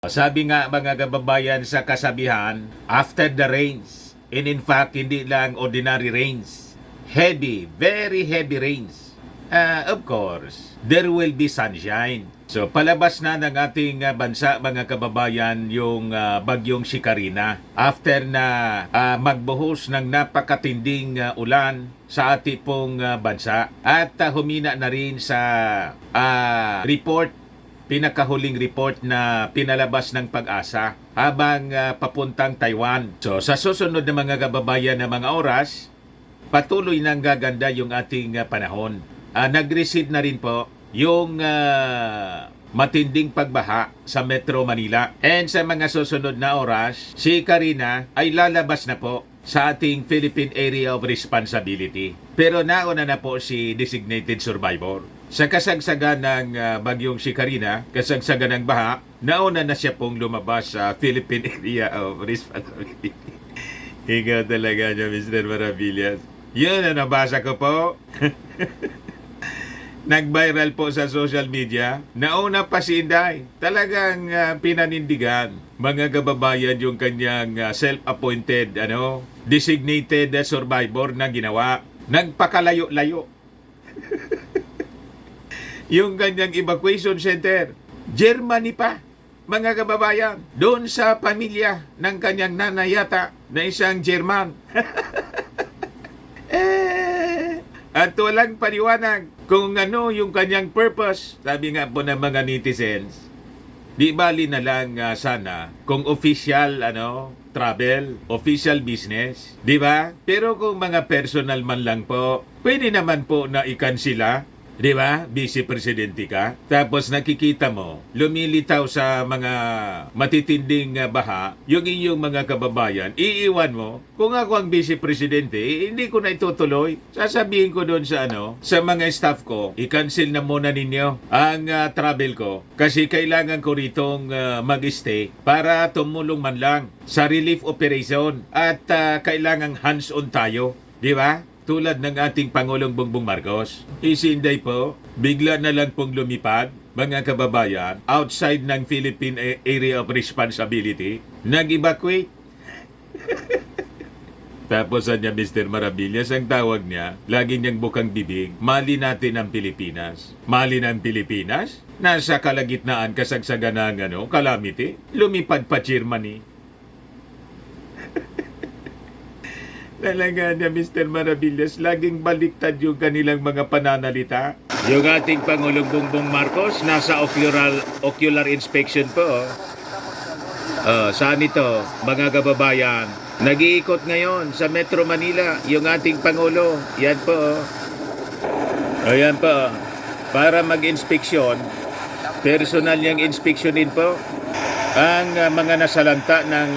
Sabi nga mga kababayan sa kasabihan, after the rains, and in fact hindi lang ordinary rains, heavy, very heavy rains. Of course, there will be sunshine. So palabas na ng ating bansa mga kababayan yung bagyong si Karina. After na magbuhos ng napakatinding ulan sa ating pong bansa at humina na rin sa pinakahuling report na pinalabas ng Pag-asa habang papuntang Taiwan. So sa susunod na mga kababayan na mga oras, patuloy nang gaganda yung ating panahon. Nag-recede na rin po yung matinding pagbaha sa Metro Manila. And sa mga susunod na oras, si Karina ay lalabas na po sa ating Philippine Area of Responsibility. Pero nauna na po si designated survivor. Sa kasagsagan ng bagyong si Karina, kasagsagan ng baha, nauna na siya pong lumabas sa Philippine Area of Responsibility. Ikaw talaga niya, Mr. Maravillas. Yun ang nabasa ko po. Nag-viral po sa social media. Nauna pa si Inday. Talagang pinanindigan. Mga kababayan yung kanyang self-appointed, designated survivor na ginawa. Nagpakalayo-layo. Yung kanyang evacuation center, Germany pa, mga kababayan, doon sa pamilya ng kanyang nanay yata na isang German. At walang paliwanag kung ano yung kanyang purpose. Sabi nga po ng mga netizens, di bali na lang sana kung official travel, official business, di ba? Pero kung mga personal man lang po, pwede naman po na ikansila. Di ba? Vice Presidente ka. Tapos nakikita mo, lumilitaw sa mga matitinding baha, yung inyong mga kababayan, iiwan mo. Kung ako ang Vice Presidente, hindi ko na itutuloy. Sasabihin ko doon sa sa mga staff ko, i-cancel na muna ninyo ang travel ko. Kasi kailangan ko ritong mag-stay para tumulong man lang sa relief operation. At kailangang hands-on tayo. Di ba? Tulad ng ating Pangulong Bongbong Marcos. Si Inday po, bigla na lang pong lumipad, mga kababayan, outside ng Philippine Area of Responsibility, nag-evacuate. Tapos niya, Mr. Maravillas, ang tawag niya, lagi niyang bukang bibig, mali natin ang Pilipinas. Mali ng Pilipinas? Nasa kalagitnaan kasagsagan ng calamity, lumipad pa Germany. Talaga na, Mr. Maravillas, laging baliktad yung kanilang mga pananalita. Yung ating Pangulong Bongbong Marcos, nasa ocular inspection po. Saan ito, mga kababayan? Nag-iikot ngayon sa Metro Manila, yung ating Pangulo. Yan po. Ayan po. Para mag-inspeksyon, personal niyang inspeksyonin po ang mga nasalanta ng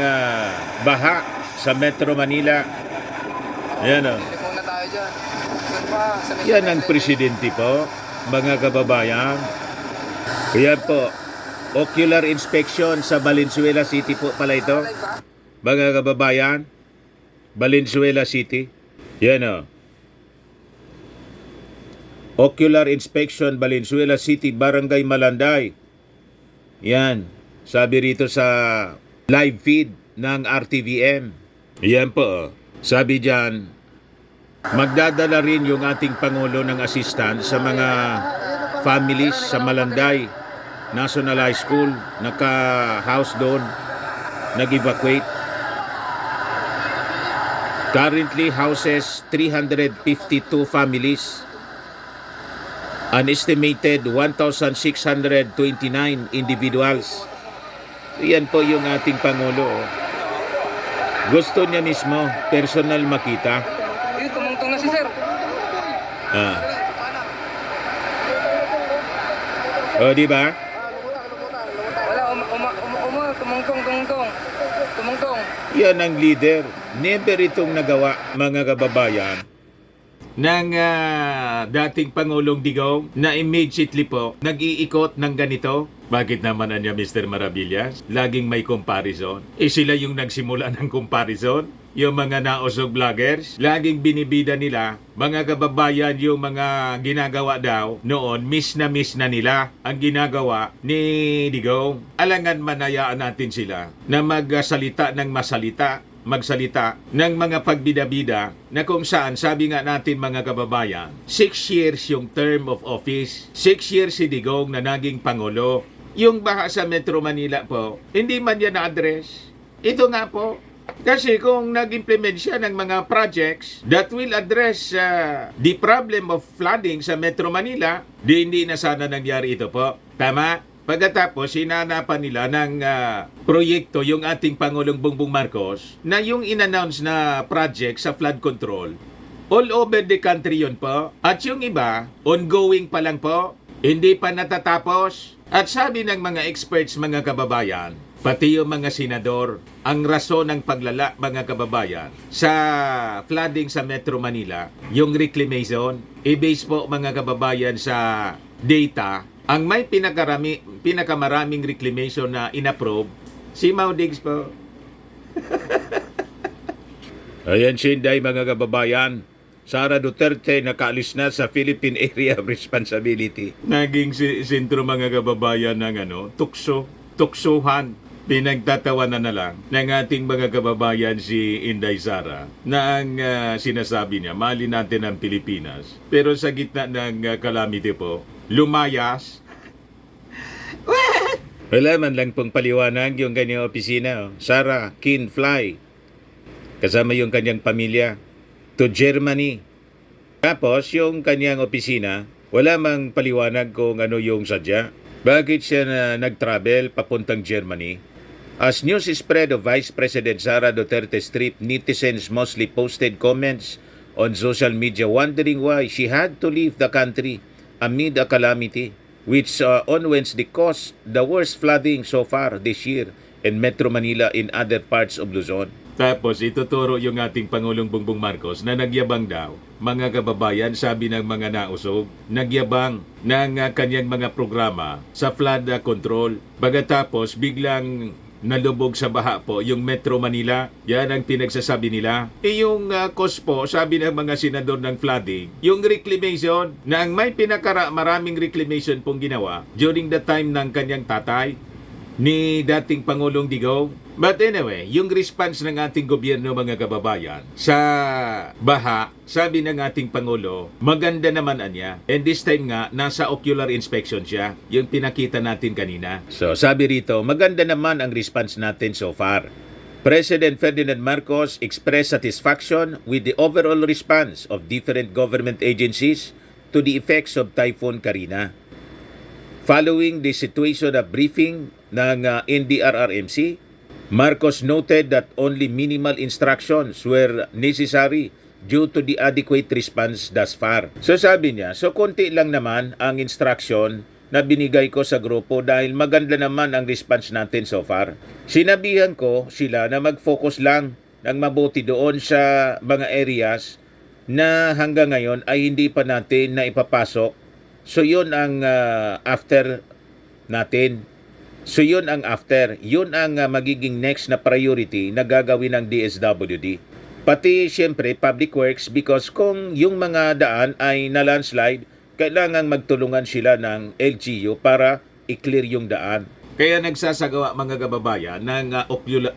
baha sa Metro Manila. Yan o. Yan ang presidente po, mga kababayan. Yan po, ocular inspection sa Valenzuela City po pala ito. Mga kababayan, Valenzuela City. Yan o. Ocular inspection, Valenzuela City, Barangay Malanday. Yan, sabi rito sa live feed ng RTVM. Yan po. Sabi diyan, magdadala rin yung ating Pangulo ng assistant sa mga families sa Malanday National High School, naka-house doon, nag-evacuate. Currently houses 352 families. An estimated 1,629 individuals. Yan po yung ating Pangulo. Gusto niya mismo, personal makita. Tumungtong na si sir. Di ba? Wala, tumungtong. Yan ang leader. Never itong nagawa, mga kababayan, ng dating Pangulong Digong na immediately po nag-iikot ng ganito. Bakit naman anya Mr. Maravillas? Laging may comparison. Sila yung nagsimula ng comparison. Yung mga nausog vloggers, laging binibida nila, mga kababayan yung mga ginagawa daw noon, miss na nila ang ginagawa ni Digong. Alangan manayaan natin sila na magsalita ng magsalita ng mga pagbida-bida na kung saan, sabi nga natin mga kababayan, 6 years yung term of office, 6 years si Digong na naging Pangulo. Yung baha sa Metro Manila po, hindi man yan na-address. Ito nga po, kasi kung nag-implement siya ng mga projects that will address the problem of flooding sa Metro Manila, hindi na sana nangyari ito po. Tama? Pagkatapos, hinanapan nila ng proyekto yung ating Pangulong Bongbong Marcos na yung in-announce na project sa flood control. All over the country yun po. At yung iba, ongoing pa lang po. Hindi pa natatapos. At sabi ng mga experts, mga kababayan, pati yung mga senador, ang rason ng paglala, mga kababayan, sa flooding sa Metro Manila, yung reclamation, i-base po mga kababayan sa data, ang may pinakamaraming reclamation na inapprove, si Mau Diggs po. Ayan Sinday mga kababayan, Sara Duterte nakaalis na sa Philippine Area of Responsibility. Naging sentro mga kababayan ng tuksuhan. Pinagtatawanan na lang ng ating mga kababayan si Inday Sara na ang sinasabi niya, mali natin ang Pilipinas. Pero sa gitna ng calamity po, lumayas. Wala man lang pong paliwanag yung kanyang opisina. Sara, Kin, Fly. Kasama yung kanyang pamilya to Germany. Tapos yung kanyang opisina, wala mang paliwanag kung ano yung sadya. Bakit siya na nag-travel papuntang Germany? As news spread of Vice President Sara Duterte's trip, netizens mostly posted comments on social media wondering why she had to leave the country amid a calamity which onwards caused the worst flooding so far this year in Metro Manila in other parts of Luzon. Tapos ituturo yung ating Pangulong Bongbong Marcos na nagyabang daw, mga kababayan, sabi ng mga nausog, nagyabang ng kanyang mga programa sa flood control. Pagkatapos biglang nalubog sa baha po yung Metro Manila. Yan ang pinagsasabi nila. Yung cause po, sabi ng mga senador ng flooding, yung reclamation na ang may maraming reclamation pong ginawa during the time ng kanyang tatay ni dating Pangulong Digong. But anyway, yung response ng ating gobyerno mga kababayan sa baha, sabi ng ating Pangulo, maganda naman anya. And this time nga, nasa ocular inspection siya, yung pinakita natin kanina. So sabi rito, maganda naman ang response natin so far. President Ferdinand Marcos expressed satisfaction with the overall response of different government agencies to the effects of Typhoon Karina. Following the situation of briefing ng NDRRMC, Marcos noted that only minimal instructions were necessary due to the adequate response thus far. So sabi niya, so konti lang naman ang instruction na binigay ko sa grupo dahil maganda naman ang response natin so far. Sinabihan ko sila na mag-focus lang ng mabuti doon sa mga areas na hanggang ngayon ay hindi pa natin na ipapasok. So yun ang after natin. So yun ang after. Yun ang magiging next na priority na gagawin ng DSWD. Pati siyempre public works because kung yung mga daan ay na-landslide, kailangan magtulungan sila ng LGU para i-clear yung daan. Kaya nagsasagawa mga kababayan ng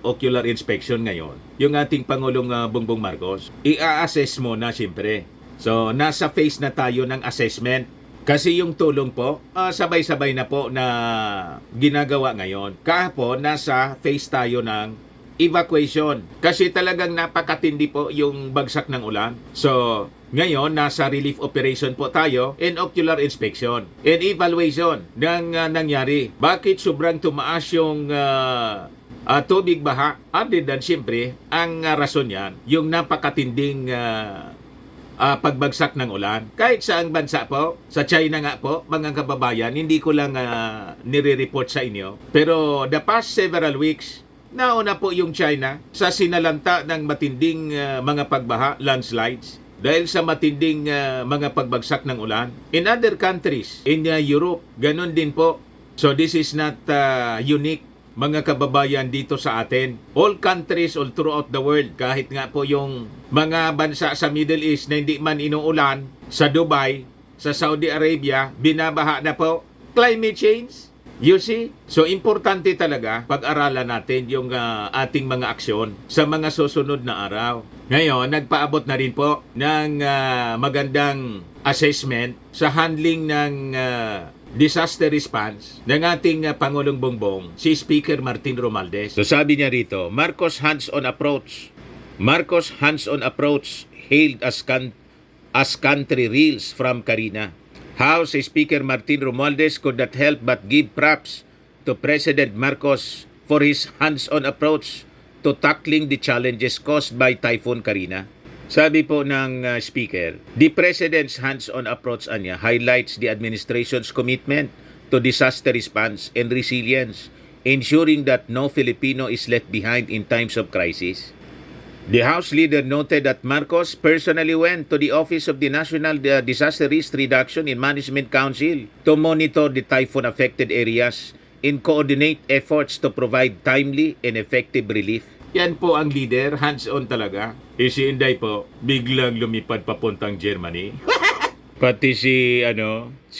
ocular inspection ngayon. Yung ating Pangulong Bongbong Marcos, i-assess mo na siyempre. So nasa phase na tayo ng assessment. Kasi yung tulong po, sabay-sabay na po na ginagawa ngayon. Kahapon, nasa phase tayo ng evacuation. Kasi talagang napakatindi po yung bagsak ng ulan. So, ngayon, nasa relief operation po tayo and ocular inspection and evaluation ng nangyari. Bakit sobrang tumaas yung tubig baha? Other than siyempre, ang rason yan, yung napakatinding pagbagsak ng ulan. Kahit saang bansa po, sa China nga po, mga kababayan, hindi ko lang nire-report sa inyo. Pero the past several weeks, nauna po yung China sa sinalanta ng matinding mga pagbaha, landslides, dahil sa matinding mga pagbagsak ng ulan. In other countries, in Europe, ganun din po, So this is not unique, mga kababayan, dito sa atin. All countries all throughout the world, kahit nga po yung mga bansa sa Middle East na hindi man inuulan, sa Dubai, sa Saudi Arabia, binabaha na po. Climate change, you see? So importante talaga pag-aralan natin yung ating mga aksyon sa mga susunod na araw. Ngayon, nagpaabot na rin po ng magandang assessment sa handling ng disaster response ng ating Pangulong Bongbong, si Speaker Martin Romualdez. So sabi niya rito, Marcos hands-on approach hailed as country reels from Karina. House Speaker Martin Romualdez could not help but give props to President Marcos for his hands-on approach to tackling the challenges caused by Typhoon Karina. Sabi po ng Speaker, the President's hands-on approach anya highlights the administration's commitment to disaster response and resilience, ensuring that no Filipino is left behind in times of crisis. The House leader noted that Marcos personally went to the Office of the National Disaster Risk Reduction and Management Council to monitor the typhoon-affected areas and coordinate efforts to provide timely and effective relief. Yan po ang leader, hands-on talaga. Si Inday po, biglang lumipad papuntang Germany. Pati si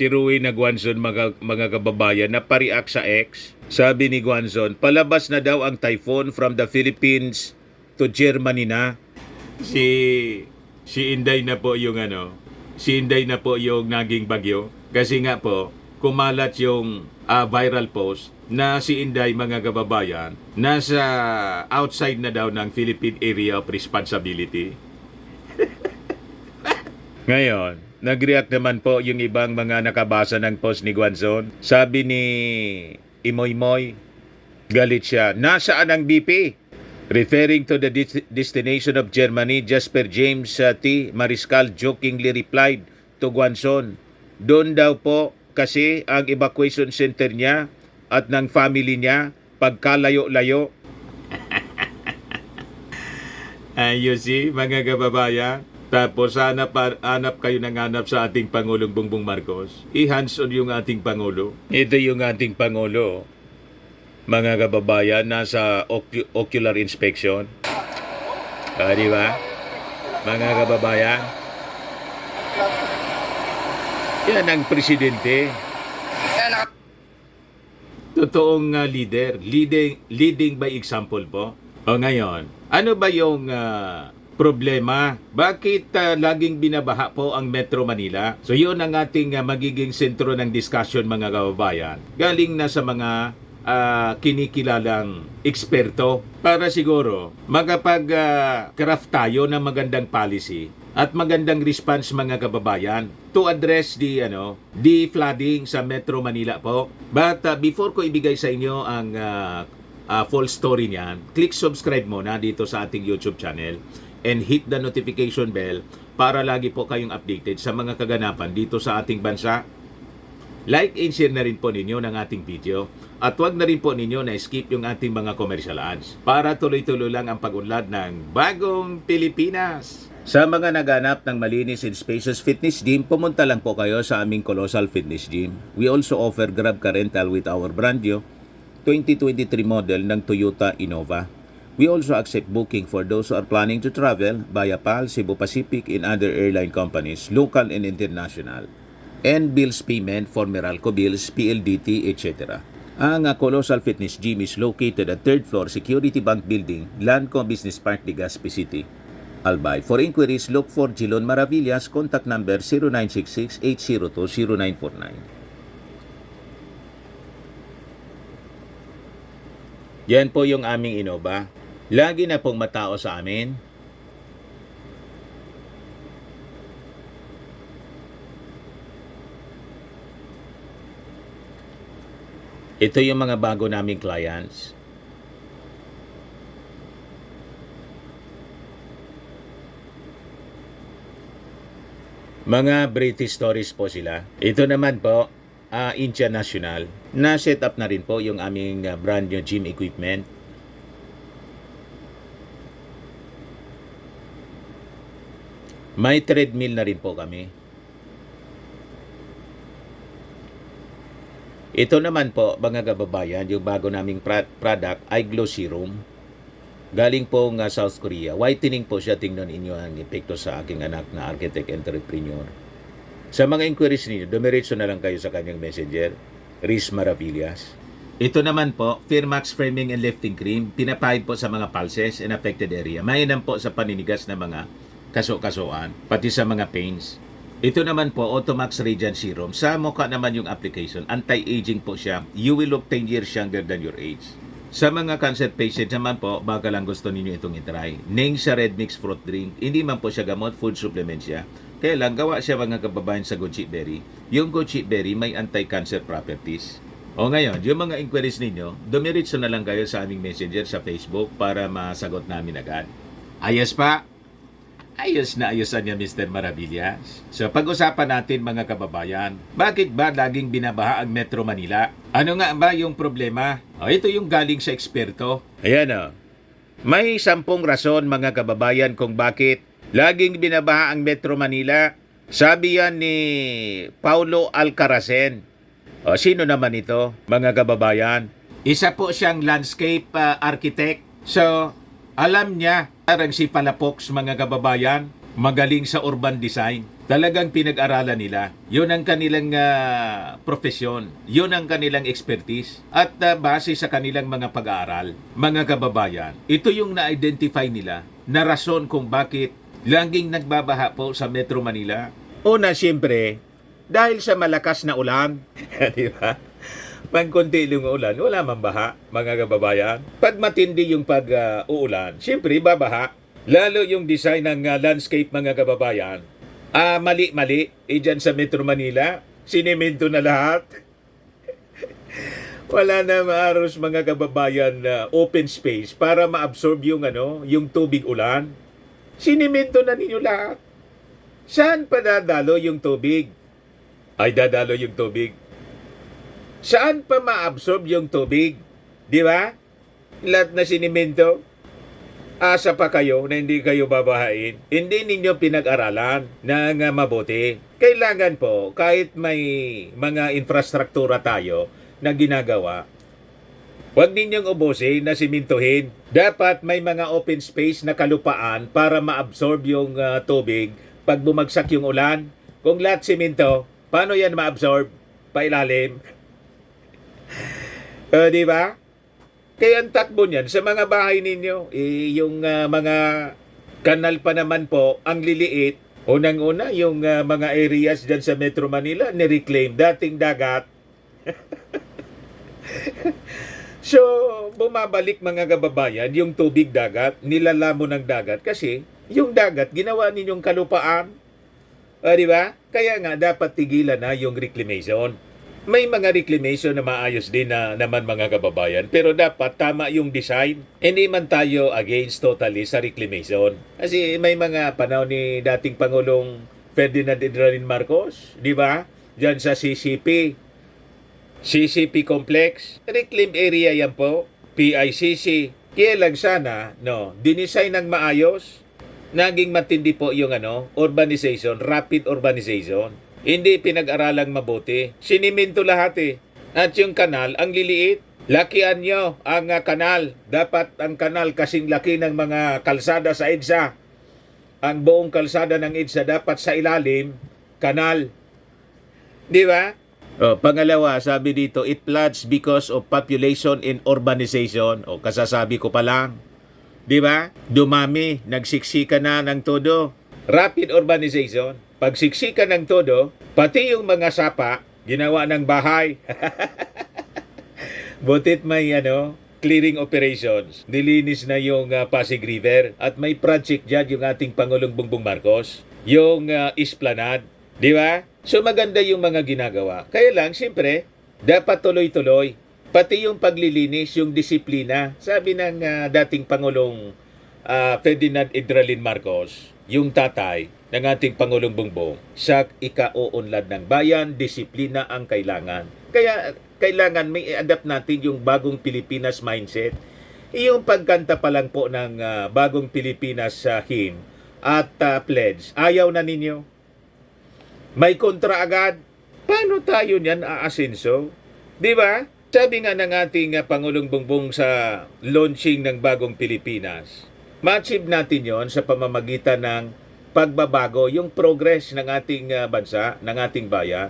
Ruy na Guanzon, mga kababayan, na pariak sa X. Sabi ni Guanzon, palabas na daw ang typhoon from the Philippines to Germany na. Si Inday na po yung si Inday na po yung naging bagyo. Kasi nga po, kumalat yung viral post na si Inday, mga kababayan, nasa outside na daw ng Philippine Area of Responsibility. Ngayon, nag-react naman po yung ibang mga nakabasa ng post ni Guanzon. Sabi ni Imoymoy, galit siya, nasaan ang BP? Referring to the destination of Germany, Jasper James T. Mariscal jokingly replied to Guanzon, doon daw po kasi ang evacuation center niya at ng family niya pagkalayo-layo. You see, mga kababayan, tapos hanap kayo ng hanap sa ating Pangulong Bongbong Marcos. I-hands-on yung ating Pangulo. Ito yung ating Pangulo. Mga kababayan, nasa ocular inspection. Di ba? Mga kababayan. Yan ang presidente. Totoong leader. Leading by example po. O ngayon, ano ba yung problema? Bakit laging binabaha po ang Metro Manila? So yun ang ating magiging sentro ng discussion, mga kababayan. Galing na sa mga kinikilalang eksperto para siguro magkapag-craft tayo ng magandang policy at magandang response, mga kababayan, to address the flooding sa Metro Manila po. But before ko ibigay sa inyo ang full story niyan, click subscribe muna dito sa ating YouTube channel and hit the notification bell para lagi po kayong updated sa mga kaganapan dito sa ating bansa. Like and share na rin po ninyo ng ating video. At huwag na rin po ninyo na skip yung ating mga commercial ads para tuloy-tuloy lang ang pag-unlad ng bagong Pilipinas. Sa mga naghanap ng malinis and spacious fitness gym, pumunta lang po kayo sa aming Colossal Fitness Gym. We also offer Grab Car Rental with our brand new 2023 model ng Toyota Innova. We also accept booking for those who are planning to travel via PAL, Cebu Pacific, and other airline companies, local and international. And bills payment for Meralco Bills, PLDT, etc. Ang Colossal Fitness Gym is located at 3rd floor Security Bank Building, Lanco Business Park, Legazpi City, Albay. For inquiries, look for Jilon Maravillas. Contact number 0966-802-0949. Yan po yung aming Innova. Lagi na pong matao sa amin. Ito yung mga bago naming clients. Mga British stories po sila. Ito naman po, international. Na-set up na rin po yung aming brand new gym equipment. May treadmill na rin po kami. Ito naman po, mga kababayan, yung bago naming product ay Glow Serum. Galing po nga South Korea. Whitening po siya. Tingnan inyo ang epekto sa aking anak na architect entrepreneur. Sa mga inquiries ninyo, dumiretso na lang kayo sa kanyang messenger, Riz Maravillas. Ito naman po, Firmax Framing and Lifting Cream. Pinapahid po sa mga pulses and affected area. Mainam po sa paninigas na mga kaso-kasuan, pati sa mga pains. Ito naman po, Automax Radiant Serum. Sa mukha naman yung application, anti-aging po siya. You will look 10 years younger than your age. Sa mga cancer patients naman po, baka lang gusto ninyo itong itry. Ning sa Red Mix Fruit Drink, hindi man po siya gamot, food supplement siya. Kaya lang, gawa siya mga kababayan sa goji berry. Yung goji berry may anti-cancer properties. O ngayon, yung mga inquiries ninyo, dumiretso na lang kayo sa aming messenger sa Facebook para masagot namin agad. Ayos pa? Ayos na ayosan niya, Mr. Maravillas. So, pag-usapan natin mga kababayan, bakit ba laging binabaha ang Metro Manila? Ano nga ba yung problema? Ito yung galing sa eksperto. Ayan o. May 10 rason mga kababayan kung bakit laging binabaha ang Metro Manila. Sabi yan ni Paulo Alcaracen. Sino naman ito, mga kababayan? Isa po siyang landscape architect. So, alam niya, parang si Palafox mga kababayan, magaling sa urban design. Talagang pinag-aralan nila. Yun ang kanilang profesyon. Yun ang kanilang expertise. At base sa kanilang mga pag-aaral, mga kababayan, ito yung na-identify nila na rason kung bakit laging nagbabaha po sa Metro Manila. Una, siyempre, dahil sa malakas na ulan. Di ba? Pag konti yung ulan, wala mang baha, mga kababayan. Pag matindi yung pag-uulan, siyempre babaha. Lalo yung design ng landscape, mga kababayan. Mali-mali. Dyan sa Metro Manila, sinemento na lahat. Wala na maaros, mga kababayan, open space para ma-absorb yung tubig ulan. Sinemento na ninyo lahat. Saan pa dadalo yung tubig? Ay, dadalo yung tubig. Saan pa ma-absorb yung tubig? Di ba? Lahat na sinimento. Asa pa kayo na hindi kayo babahain. Hindi ninyo pinag-aralan ng mabuti. Kailangan po, kahit may mga infrastruktura tayo na ginagawa, huwag ninyong ubusin na simintuhin. Dapat may mga open space na kalupaan para ma-absorb yung tubig pag bumagsak yung ulan. Kung lahat siminto, paano yan ma-absorb? Pailalim. Di ba? Kaya ang takbo niyan sa mga bahay ninyo, yung mga kanal pa naman po, ang liliit. Unang-una, yung mga areas dyan sa Metro Manila, nireclaim, dating dagat. So, bumabalik mga kababayan, yung tubig dagat, nilalamo ng dagat kasi yung dagat, ginawa ninyong kalupaan. Di ba? Kaya nga, dapat tigilan na yung reclamation. May mga reclamation na maayos din na naman mga kababayan, pero dapat tama yung design. Hindi man tayo against totally sa reclamation. Kasi may mga panahon ni dating Pangulong Ferdinand Edwin Marcos, di ba? Diyan sa CCP Complex, reclaim area yan po, PICC. Kaya lang sana, dinesign ng maayos, naging matindi po yung urbanization, rapid urbanization. Hindi pinag-aralang mabuti. Siniminto lahat eh. At yung kanal, ang liliit. Lakian nyo ang kanal. Dapat ang kanal kasing laki ng mga kalsada sa EDSA. Ang buong kalsada ng EDSA dapat sa ilalim, kanal. Di ba? Pangalawa, sabi dito, it floods because of population in urbanization. Kasasabi ko pa lang. Di ba? Dumami, nagsiksika na ng todo. Rapid urbanization. Pagsiksika ng todo, pati yung mga sapa, ginawa ng bahay. Butit may clearing operations. Nilinis na yung Pasig River at may project dyan yung ating Pangulong Bongbong Marcos. Yung Esplanade. Di ba? So maganda yung mga ginagawa. Kaya lang, siyempre, dapat tuloy-tuloy. Pati yung paglilinis, yung disiplina. Sabi ng dating Pangulong Ferdinand Edwin Marcos, yung tatay ng ating Pangulong Bongbong, sa ikauunlad ng bayan, disiplina ang kailangan. Kaya kailangan may adapt natin yung bagong Pilipinas mindset. Yung pagkanta pa lang po ng bagong Pilipinas hymn at pledge, ayaw na ninyo. May kontra agad. Paano tayo niyan aasenso? Di ba? Sabi nga ng ating Pangulong Bongbong sa launching ng Bagong Pilipinas, ma-achieve natin yon sa pamamagitan ng pagbabago, yung progress ng ating bansa, ng ating bayan,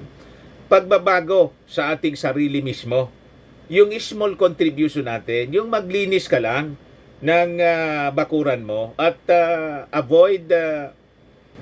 pagbabago sa ating sarili mismo. Yung small contribution natin, yung maglinis ka lang ng bakuran mo at avoid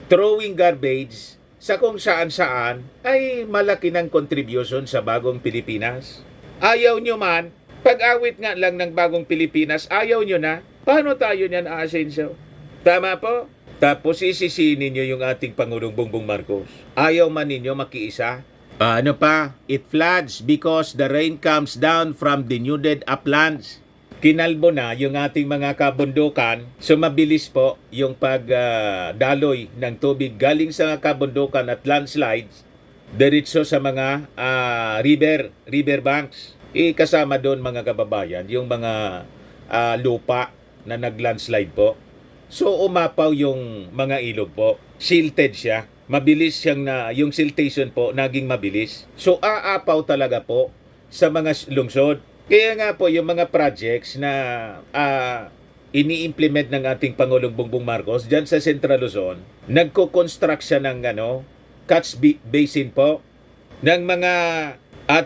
throwing garbage sa kung saan-saan ay malaki ng contribution sa Bagong Pilipinas. Ayaw nyo man, pag-awit nga lang ng Bagong Pilipinas, ayaw nyo na, paano tayo niyan aasenso? Tama po? Tapos isisihin ninyo yung ating Pangulong Bongbong Marcos. Ayaw man ninyo makiisa. Ano pa? It floods because the rain comes down from denuded uplands. Kinalbo na yung ating mga kabundukan, so mabilis po yung pagdaloy ng tubig galing sa kabundukan at landslides diretso sa mga river banks. Kasama doon mga kababayan, yung mga lupa na naglandslide po. So umapaw yung mga ilog po. Silted siya. Mabilis siyang yung siltation po naging mabilis. So aapaw talaga po sa mga lungsod. Kaya nga po yung mga projects na ini-implement ng ating Pangulong Bongbong Marcos dyan sa Central Luzon, nagko-construct siya ng catch basin po ng mga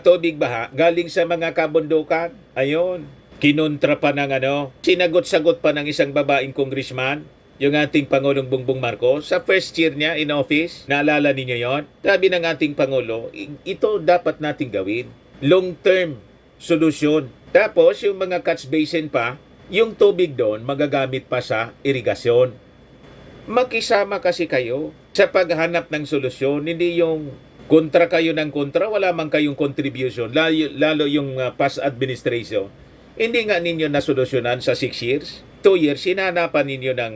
tubig baha galing sa mga kabundukan. Ayun, kinontra pa ng sinagot-sagot pa ng isang babaeng congressman yung ating Pangulong Bongbong Marcos sa first year niya in office. Naalala ninyo yon? Sabi ng ating Pangulo, ito dapat nating gawin. Long-term solusyon. Tapos, yung mga catch basin pa, yung tubig doon magagamit pa sa irigasyon. Makisama kasi kayo sa paghanap ng solusyon. Hindi yung kontra kayo ng kontra, wala man kayong contribution. Lalo yung past administration. Hindi nga ninyo nasolusyonan sa 6 years. 2 years, hinahanapan ninyo ng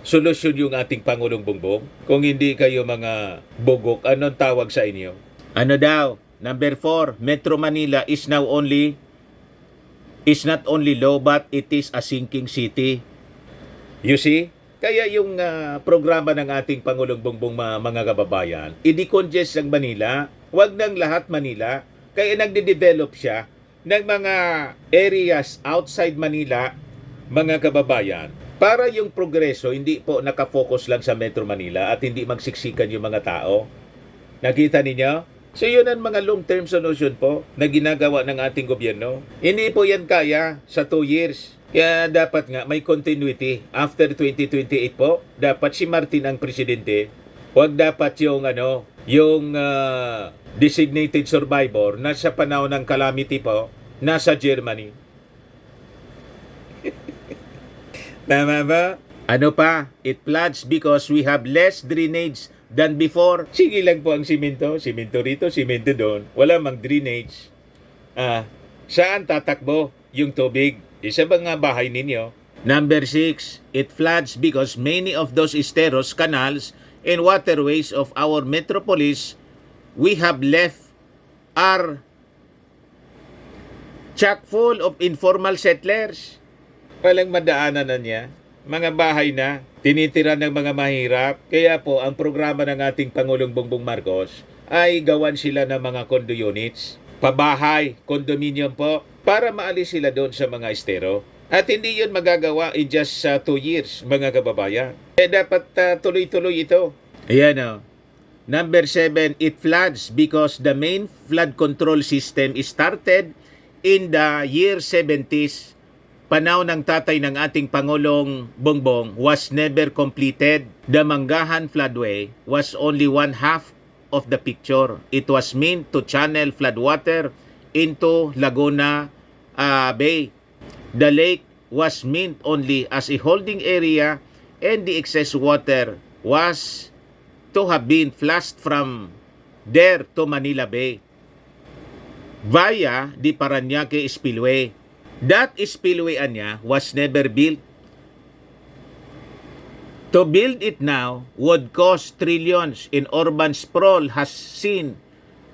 solusyon yung ating Pangulong Bongbong. Kung hindi kayo mga bugok, anong tawag sa inyo? Ano daw? Number 4, Metro Manila is not only low but it is a sinking city. You see? Kaya yung programa ng ating Pangulong Bongbong mga kababayan, i-decongest ang Manila, wag ng lahat Manila. Kaya nagde-develop siya ng mga areas outside Manila, mga kababayan, para yung progreso hindi po nakafocus lang sa Metro Manila at hindi magsiksikan yung mga tao. Nakita ninyo? So yun ang mga long-term solution po na ginagawa ng ating gobyerno. Hindi po yan kaya sa 2 years. Kaya dapat nga may continuity. After 2028 po, dapat si Martin ang presidente. Huwag dapat yung designated survivor na sa panahon ng calamity po, nasa Germany. Tama ba? Ano pa? It floods because we have less drainage than before. Sige lang po ang simento. Simento rito, simento doon. Wala mang drainage. Saan tatakbo yung tubig? Isa ba nga bahay ninyo? Number 6, it floods because many of those esteros, canals, and waterways of our metropolis we have left are chock full of informal settlers. Walang madaanan na niya. Mga bahay na, tinitira ng mga mahirap. Kaya po, ang programa ng ating Pangulong Bongbong Marcos ay gawan sila ng mga condo units, pabahay, condominium po, para maalis sila doon sa mga estero. At hindi yun magagawa in just 2 years, mga kababayan. Dapat tuloy-tuloy ito. Ayan o. Number 7, it floods because the main flood control system is started in the year 70s. Panahon ng tatay ng ating Pangulong Bongbong was never completed. The Manggahan floodway was only one half of the picture. It was meant to channel floodwater into Laguna Bay. The lake was meant only as a holding area and the excess water was to have been flushed from there to Manila Bay via the Parañaque Spillway. That spillway niya was never built. To build it now would cost trillions, and urban sprawl has seen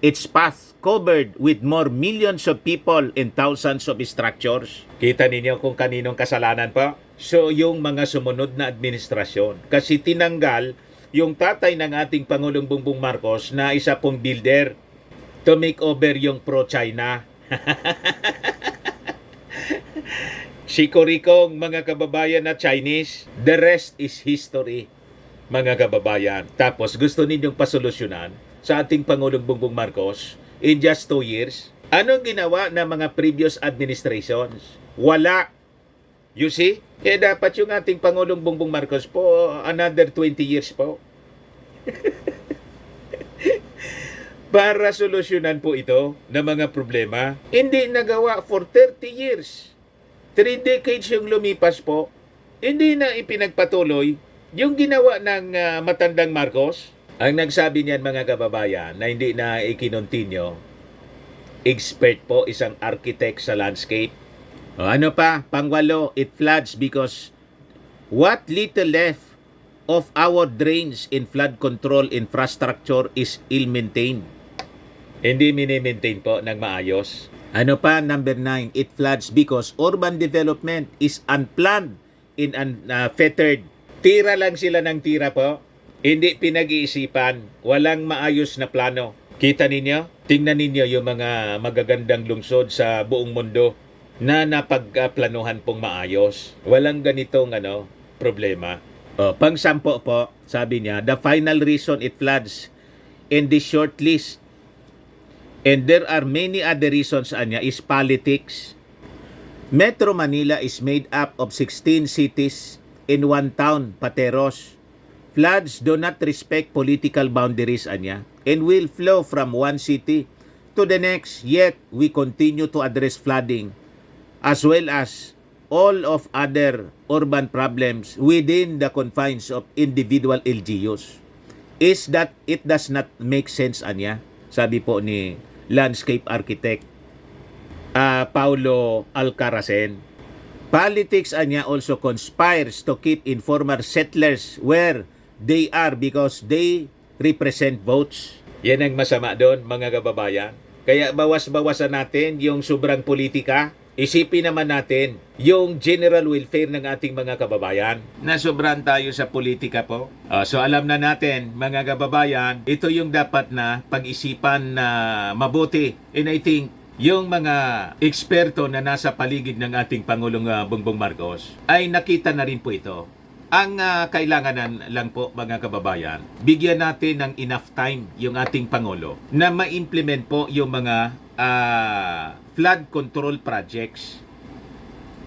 its path covered with more millions of people and thousands of structures. Kita ninyo kung kaninong kasalanan pa? So yung mga sumunod na administrasyon. Kasi tinanggal yung tatay ng ating Pangulong Bongbong Marcos na isa pong builder. to make over yung pro-China. Sikorikong mga kababayan na Chinese, the rest is history, mga kababayan. Tapos gusto ninyong pasolusyonan sa ating Pangulong Bongbong Marcos in just 2 years. Anong ginawa ng mga previous administrations? Wala. You see? Dapat yung ating Pangulong Bongbong Marcos po, another 20 years po. Para solusyonan po ito ng mga problema. Hindi nagawa for 30 years. 3 decades yung lumipas po. Hindi na ipinagpatuloy yung ginawa ng matandang Marcos. Ang nagsabi niyan mga kababayan na hindi na ikinontinyo, expert po, isang architect sa landscape. Ano pa? Pangwalo, it floods because what little left of our drains in flood control infrastructure is ill-maintained. Hindi mini-maintain po ng maayos. Ano pa? Number 9, it floods because urban development is unplanned and unfettered. Tira lang sila ng tira po. Hindi pinag-iisipan. Walang maayos na plano. Kita ninyo? Tingnan ninyo yung mga magagandang lungsod sa buong mundo na napagplanuhan pong maayos. Walang ganitong problema. Pang-sampo po, sabi niya, the final reason it floods in this short list, and there are many other reasons, anya, is politics. Metro Manila is made up of 16 cities in one town, Pateros. Floods do not respect political boundaries, anya, and will flow from one city to the next, yet we continue to address flooding as well as all of other urban problems within the confines of individual LGUs. Is that it does not make sense, anya? Sabi po ni landscape architect Paulo Alcaracen. Politics, anya, also conspires to keep informal settlers where they are because they represent votes. Yan ang masama doon, mga kababayan. Kaya bawas-bawasan natin yung sobrang politika. Isipin naman natin yung general welfare ng ating mga kababayan. Nasobran tayo sa politika po. So alam na natin, mga kababayan, ito yung dapat na pag-isipan na mabuti. And I think yung mga eksperto na nasa paligid ng ating Pangulong Bongbong Marcos ay nakita na rin po ito. Ang kailangan lang po, mga kababayan, bigyan natin ng enough time yung ating Pangulo na ma-implement po yung mga flood control projects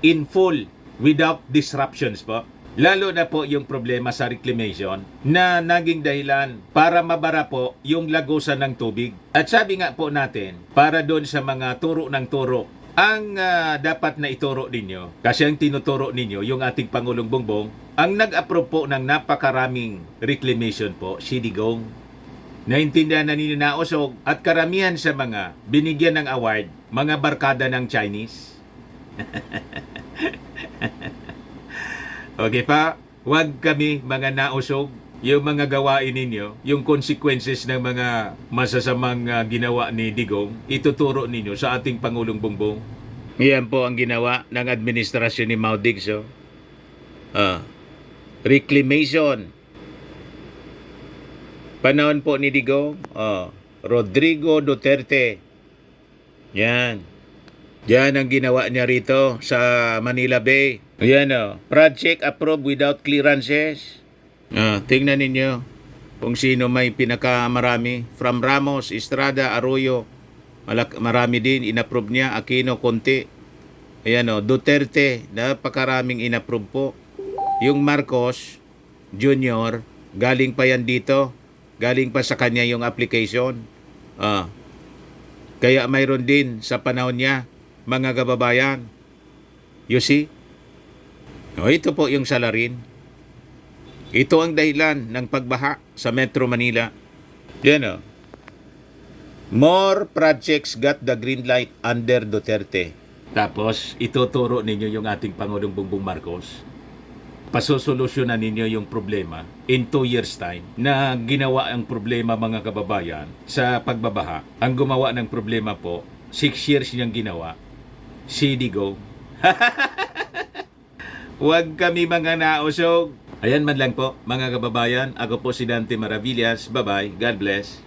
in full without disruptions po. Lalo na po yung problema sa reclamation na naging dahilan para mabara po yung lagusan ng tubig. At sabi nga po natin, para doon sa mga turo ng turo, ang dapat na ituro ninyo, kasi ang tinuturo ninyo, yung ating Pangulong Bongbong, ang nag-approve po ng napakaraming reclamation po, si Digong. Naintindihan na ninyo na usog at karamihan sa mga binigyan ng award, mga barkada ng Chinese. Okay pa, huwag kami mga nausog, yung mga gawain ninyo, yung consequences ng mga masasamang ginawa ni Digong, ituturo ninyo sa ating Pangulong Bongbong. Yan po ang ginawa ng administrasyon ni Mao Digso. Reclamation. Panahon po ni Digong, Rodrigo Duterte. Yan. Yan ang ginawa niya rito sa Manila Bay. Ayan project approved without clearances. Tingnan ninyo kung sino may pinakamarami. From Ramos, Estrada, Arroyo, marami din inapprove niya. Aquino, konti. Ayan Duterte, napakaraming inapprove po. Yung Marcos Jr., galing pa yan dito. Galing pa sa kanya yung application. Kaya mayroon din sa panahon niya, mga kababayan. You see? Ito po yung salarin. Ito ang dahilan ng pagbaha sa Metro Manila. Yan More projects got the green light under Duterte. Tapos, ituturo ninyo yung ating Pangulong Bongbong Marcos. Pasosolusyonan ninyo yung problema in 2 years time na ginawa ang problema, mga kababayan, sa pagbabaha. Ang gumawa ng problema po, 6 years niyang ginawa, si Digong. Huwag kami mga nausog. Ayan man lang po, mga kababayan. Ako po si Dante Maravillas. Bye-bye. God bless.